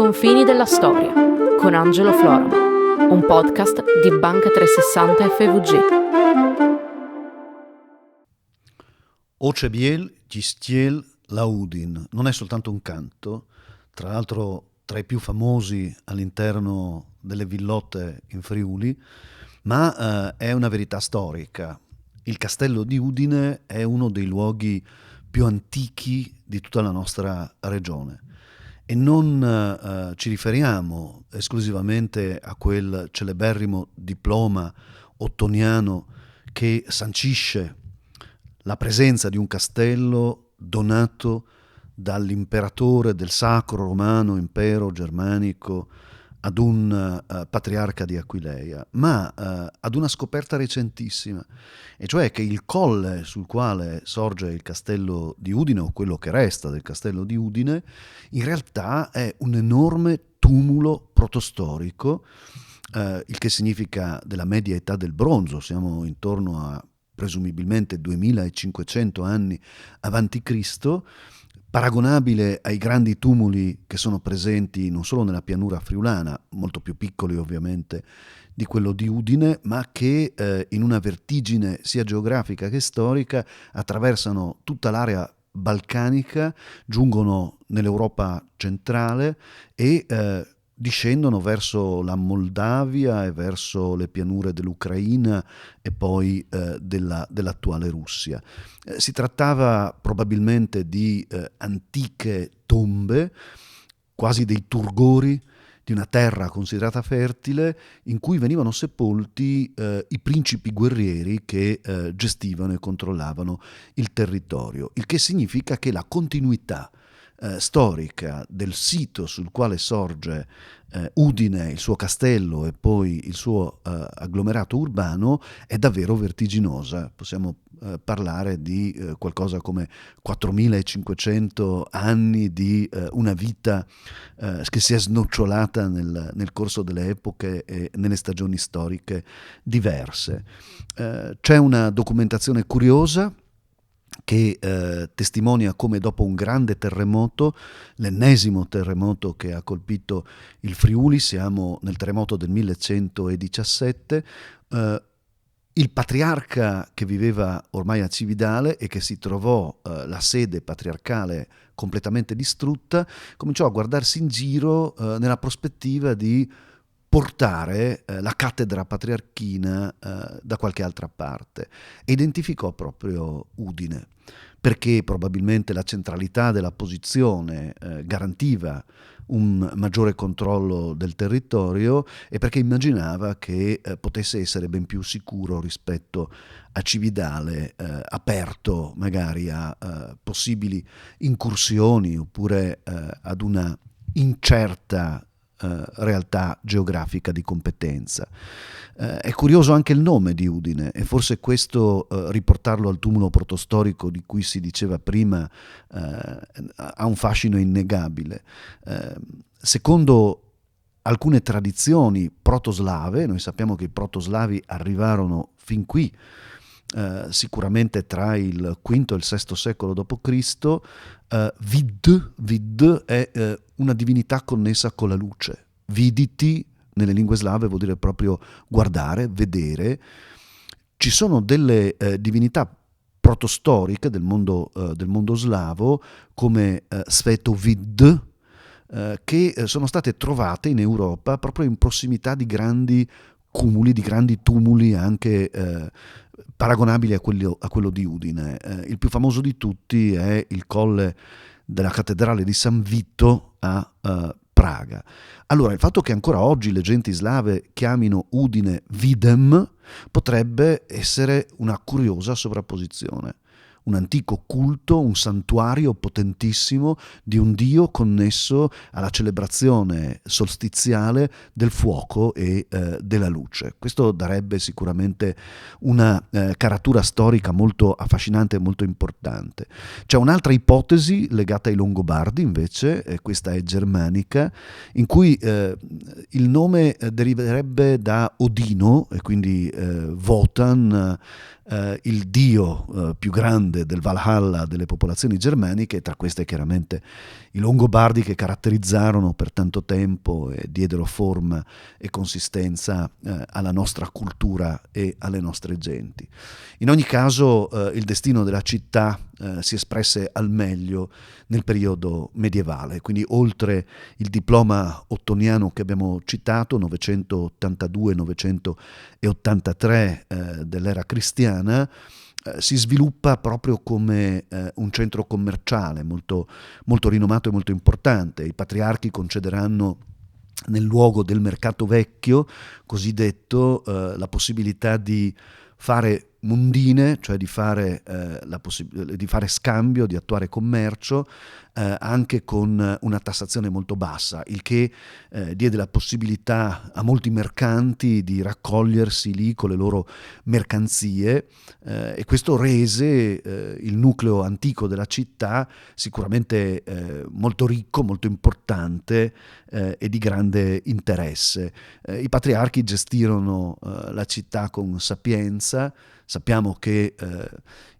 confini della storia con Angelo Floramo, un podcast di Banca 360 FVG. Oce Biel, Gistiel, Laudin non è soltanto un canto, tra l'altro tra i più famosi all'interno delle villotte in Friuli, ma è una verità storica. Il castello di Udine è uno dei luoghi più antichi di tutta la nostra regione e non ci riferiamo esclusivamente a quel celeberrimo diploma ottoniano che sancisce la presenza di un castello donato dall'imperatore del Sacro Romano Impero Germanico ad un patriarca di Aquileia, ma ad una scoperta recentissima, e cioè che il colle sul quale sorge il castello di Udine, o quello che resta del castello di Udine, in realtà è un enorme tumulo protostorico, il che significa della media età del bronzo, siamo intorno a presumibilmente 2500 anni avanti Cristo, paragonabile ai grandi tumuli che sono presenti non solo nella pianura friulana, molto più piccoli ovviamente di quello di Udine, ma che in una vertigine sia geografica che storica attraversano tutta l'area balcanica, giungono nell'Europa centrale e discendono verso la Moldavia e verso le pianure dell'Ucraina e poi dell'attuale Russia. Si trattava probabilmente di antiche tombe, quasi dei turgori di una terra considerata fertile, in cui venivano sepolti i principi guerrieri che gestivano e controllavano il territorio, il che significa che la continuità storica del sito sul quale sorge Udine, il suo castello e poi il suo agglomerato urbano è davvero vertiginosa. Possiamo parlare di qualcosa come 4500 anni di una vita che si è snocciolata nel corso delle epoche e nelle stagioni storiche diverse. C'è una documentazione curiosa che testimonia come dopo un grande terremoto, l'ennesimo terremoto che ha colpito il Friuli, siamo nel terremoto del 1117, il patriarca che viveva ormai a Cividale e che si trovò la sede patriarcale completamente distrutta, cominciò a guardarsi in giro nella prospettiva di portare la cattedra patriarchina da qualche altra parte e identificò proprio Udine, perché probabilmente la centralità della posizione garantiva un maggiore controllo del territorio e perché immaginava che potesse essere ben più sicuro rispetto a Cividale, aperto magari a possibili incursioni oppure ad una incerta realtà geografica di competenza. È curioso anche il nome di Udine e forse questo riportarlo al tumulo protostorico di cui si diceva prima ha un fascino innegabile. Secondo alcune tradizioni protoslave, noi sappiamo che i protoslavi arrivarono fin qui sicuramente tra il V e il VI secolo d.C., Vid è una divinità connessa con la luce. Viditi nelle lingue slave vuol dire proprio guardare, vedere. Ci sono delle divinità protostoriche del mondo slavo come Svetovid che sono state trovate in Europa proprio in prossimità di grandi cumuli, di grandi tumuli anche paragonabili a quello di Udine. Il più famoso di tutti è il colle della cattedrale di San Vito a Praga. Allora, il fatto che ancora oggi le genti slave chiamino Udine Videm potrebbe essere una curiosa sovrapposizione. Un antico culto, un santuario potentissimo di un dio connesso alla celebrazione solstiziale del fuoco e della luce. Questo darebbe sicuramente una caratura storica molto affascinante e molto importante. C'è un'altra ipotesi legata ai Longobardi invece, questa è germanica, in cui il nome deriverebbe da Odino e quindi Wotan, il dio più grande del Valhalla delle popolazioni germaniche, tra queste chiaramente i Longobardi, che caratterizzarono per tanto tempo e diedero forma e consistenza alla nostra cultura e alle nostre genti. In ogni caso il destino della città si espresse al meglio nel periodo medievale, quindi oltre il diploma ottoniano che abbiamo citato, 982-983 dell'era cristiana, si sviluppa proprio come un centro commerciale molto, molto rinomato e molto importante. I patriarchi concederanno nel luogo del mercato vecchio, cosiddetto, la possibilità di fare mundine, cioè di fare scambio, di attuare commercio, anche con una tassazione molto bassa, il che diede la possibilità a molti mercanti di raccogliersi lì con le loro mercanzie, e questo rese il nucleo antico della città sicuramente molto ricco, molto importante e di grande interesse. I patriarchi gestirono la città con sapienza. Sappiamo che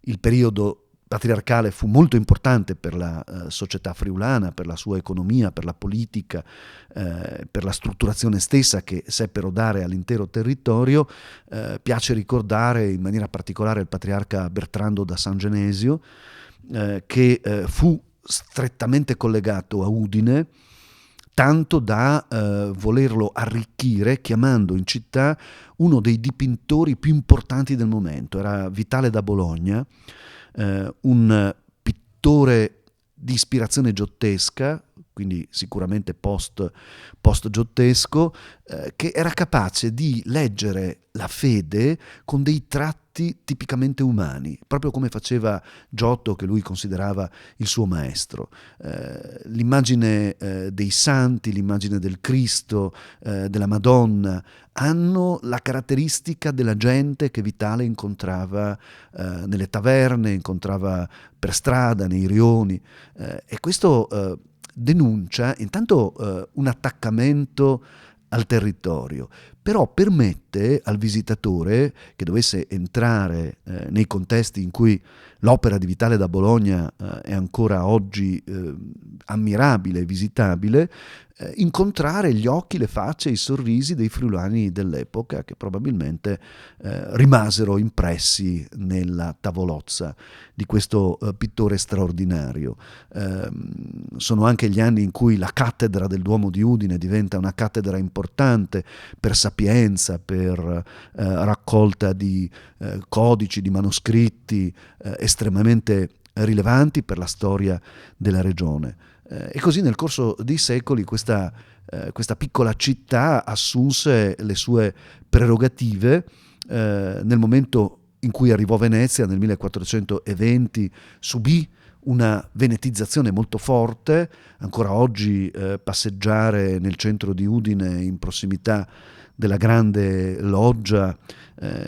il periodo patriarcale fu molto importante per la società friulana, per la sua economia, per la politica, per la strutturazione stessa che seppero dare all'intero territorio. Piace ricordare in maniera particolare il patriarca Bertrando da San Genesio, che fu strettamente collegato a Udine, tanto da volerlo arricchire chiamando in città uno dei dipintori più importanti del momento. Era Vitale da Bologna, un pittore di ispirazione giottesca, quindi sicuramente post-giottesco, che era capace di leggere la fede con dei tratti tipicamente umani, proprio come faceva Giotto, che lui considerava il suo maestro. L'immagine dei santi, l'immagine del Cristo, della Madonna, hanno la caratteristica della gente che Vitale incontrava nelle taverne, incontrava per strada, nei rioni, e questo denuncia intanto un attaccamento al territorio, però permette al visitatore che dovesse entrare nei contesti in cui l'opera di Vitale da Bologna è ancora oggi ammirabile e visitabile, incontrare gli occhi, le facce, i sorrisi dei friulani dell'epoca, che probabilmente rimasero impressi nella tavolozza di questo pittore straordinario. Sono anche gli anni in cui la cattedra del Duomo di Udine diventa una cattedra importante per sapienza, per raccolta di codici, di manoscritti estremamente rilevanti per la storia della regione. E così nel corso dei secoli questa piccola città assunse le sue prerogative. Nel momento in cui arrivò Venezia nel 1420 subì una venetizzazione molto forte. Ancora oggi passeggiare nel centro di Udine, in prossimità della grande loggia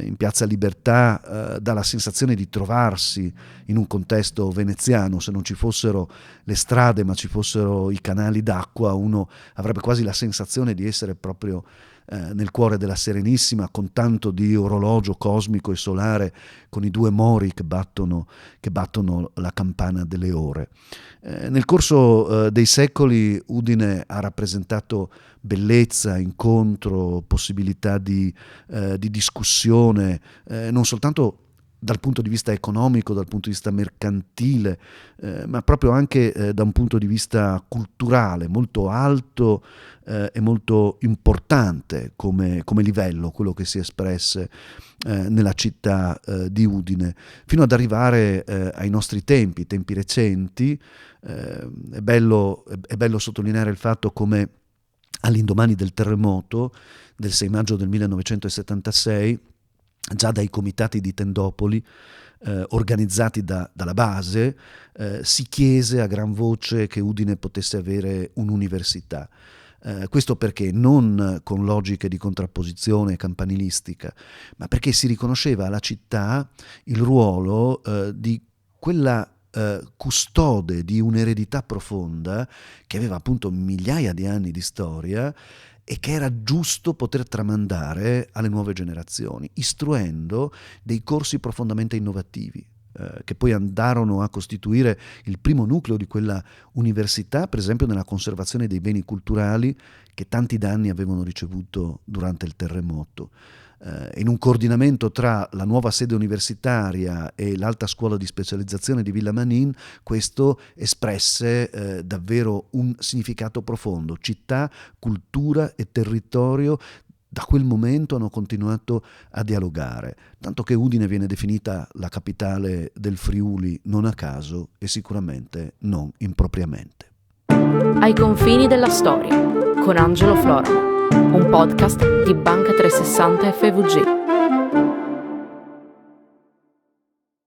in Piazza Libertà, dà la sensazione di trovarsi in un contesto veneziano. Se non ci fossero le strade ma ci fossero i canali d'acqua, uno avrebbe quasi la sensazione di essere proprio nel cuore della Serenissima, con tanto di orologio cosmico e solare, con i due mori che battono la campana delle ore. Nel corso dei secoli Udine ha rappresentato bellezza, incontro, possibilità di discussione, non soltanto dal punto di vista economico, dal punto di vista mercantile, ma proprio anche da un punto di vista culturale, molto alto e molto importante come livello, quello che si espresse nella città di Udine, fino ad arrivare ai nostri tempi recenti. È bello sottolineare il fatto come all'indomani del terremoto del 6 maggio del 1976, già dai comitati di Tendopoli, organizzati dalla base, si chiese a gran voce che Udine potesse avere un'università. Questo perché? Non con logiche di contrapposizione campanilistica, ma perché si riconosceva alla città il ruolo di quella custode di un'eredità profonda che aveva appunto migliaia di anni di storia e che era giusto poter tramandare alle nuove generazioni, istruendo dei corsi profondamente innovativi, che poi andarono a costituire il primo nucleo di quella università, per esempio nella conservazione dei beni culturali che tanti danni avevano ricevuto durante il terremoto. In un coordinamento tra la nuova sede universitaria e l'alta scuola di specializzazione di Villa Manin, questo espresse davvero un significato profondo. Città, cultura e territorio da quel momento hanno continuato a dialogare, tanto che Udine viene definita la capitale del Friuli non a caso e sicuramente non impropriamente. Ai confini della storia, con Angelo Floramo, un podcast di Banca 360 FVG.